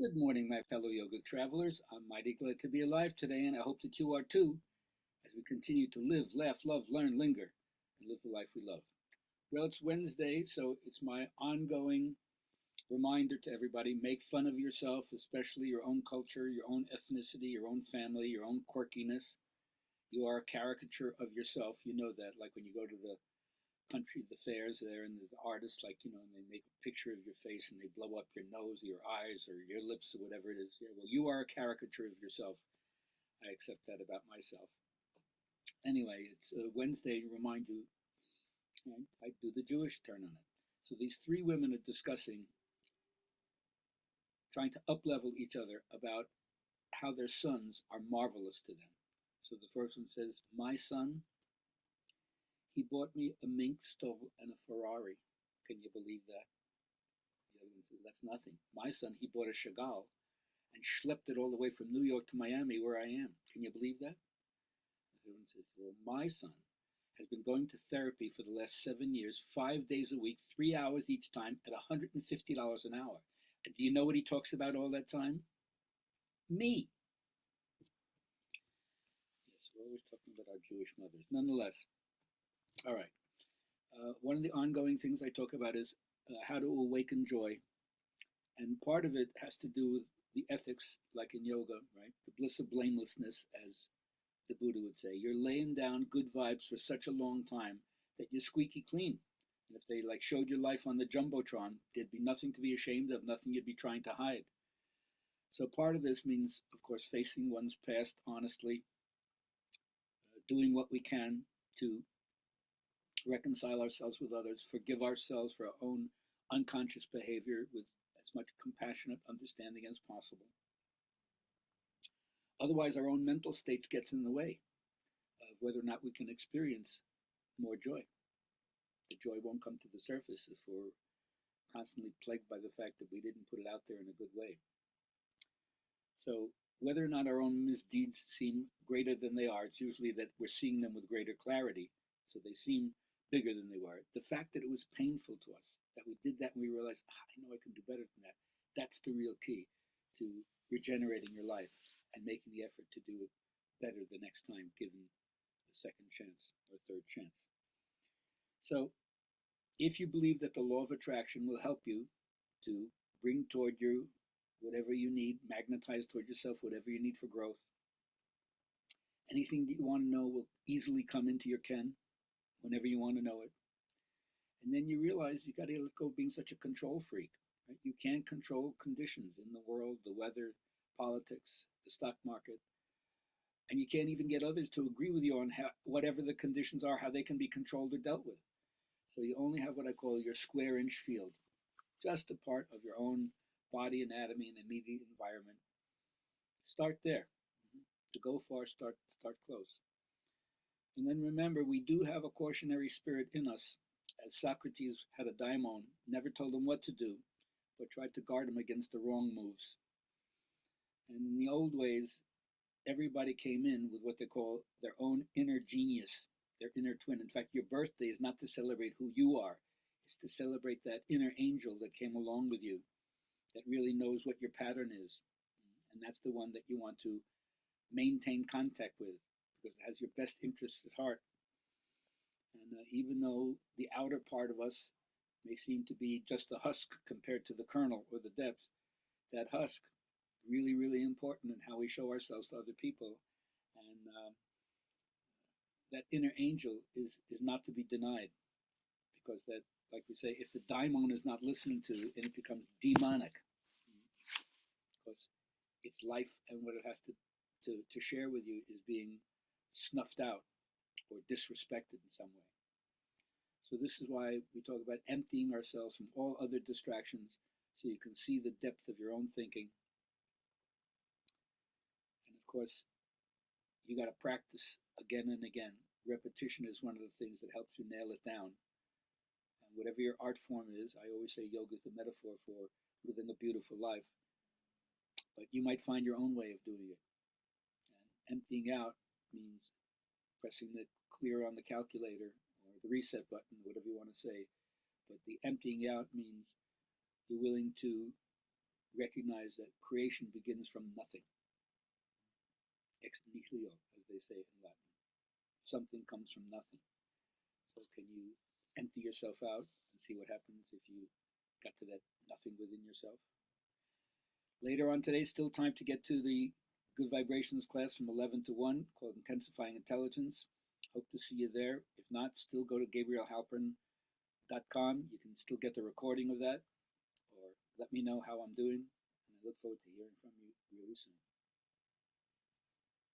Good morning, my fellow yogic travelers. I'm mighty glad to be alive today, and I hope that you are too, as we continue to live, laugh, love, learn, linger, and live the life we love. Well, it's Wednesday, so it's my ongoing reminder to everybody make fun of yourself, especially your own culture, your own ethnicity, your own family, your own quirkiness. You are a caricature of yourself. You know that, like when you go to the country, the fairs there, and there's artists like and they make a picture of your face and they blow up your nose, or your eyes, or your lips, or whatever it is. Yeah, well, you are a caricature of yourself. I accept that about myself. Anyway, it's Wednesday to remind you. I do the Jewish turn on it. So these three women are discussing, trying to uplevel each other about how their sons are marvelous to them. So the first one says, "My son, he bought me a mink stove and a Ferrari. Can you believe that?" The other one says, "That's nothing. My son, he bought a Chagall and schlepped it all the way from New York to Miami, where I am. Can you believe that?" The other one says, "Well, my son has been going to therapy for the last 7 years, 5 days a week, 3 hours each time, at $150 an hour. And do you know what he talks about all that time? Me." Yes, we're always talking about our Jewish mothers. Nonetheless, all right. One of the ongoing things I talk about is how to awaken joy. And part of it has to do with the ethics, like in yoga, right? The bliss of blamelessness, as the Buddha would say. You're laying down good vibes for such a long time that you're squeaky clean. And if they like showed your life on the Jumbotron, there'd be nothing to be ashamed of, nothing you'd be trying to hide. So part of this means, of course, facing one's past honestly, doing what we can to reconcile ourselves with others, forgive ourselves for our own unconscious behavior with as much compassionate understanding as possible. Otherwise, our own mental states gets in the way of whether or not we can experience more joy. The joy won't come to the surface if we're constantly plagued by the fact that we didn't put it out there in a good way. So whether or not our own misdeeds seem greater than they are, it's usually that we're seeing them with greater clarity. So they seem bigger than they were. The fact that it was painful to us, that we did that and we realized, I know I can do better than that, that's the real key to regenerating your life and making the effort to do it better the next time, given a second chance or third chance. So if you believe that the law of attraction will help you to bring toward you whatever you need, magnetize toward yourself whatever you need for growth, anything that you want to know will easily come into your ken whenever you want to know it. And then you realize you got to let go of being such a control freak. Right? You can't control conditions in the world, the weather, politics, the stock market, and you can't even get others to agree with you on how, whatever the conditions are, how they can be controlled or dealt with. So you only have what I call your square inch field, just a part of your own body anatomy and immediate environment. Start there. To go far, start close. And then remember, we do have a cautionary spirit in us, as Socrates had a daimon, never told him what to do, but tried to guard him against the wrong moves. And in the old ways, everybody came in with what they call their own inner genius, their inner twin. In fact, your birthday is not to celebrate who you are, it's to celebrate that inner angel that came along with you, that really knows what your pattern is. And that's the one that you want to maintain contact with because it has your best interests at heart. And even though the outer part of us may seem to be just the husk compared to the kernel or the depth, that husk really, really important in how we show ourselves to other people. And that inner angel is not to be denied because that, like we say, if the daimon is not listening to, and it becomes demonic because its life and what it has to share with you is being snuffed out or disrespected in some way. So this is why we talk about emptying ourselves from all other distractions so you can see the depth of your own thinking. And of course, you got to practice again and again. Repetition is one of the things that helps you nail it down. And whatever your art form is, I always say yoga is the metaphor for living a beautiful life. But you might find your own way of doing it. And emptying out means pressing the clear on the calculator or the reset button, whatever you want to say. But the emptying out means you're willing to recognize that creation begins from nothing, ex nihilo, as they say in Latin. Something comes from nothing. So can you empty yourself out and see what happens if you got to that nothing within yourself? Later on today, still time to get to the Good Vibrations class from 11 to 1 called Intensifying Intelligence. Hope to see you there. If not, still go to GabrielHalpern.com. You can still get the recording of that, or let me know how I'm doing. And I look forward to hearing from you really soon.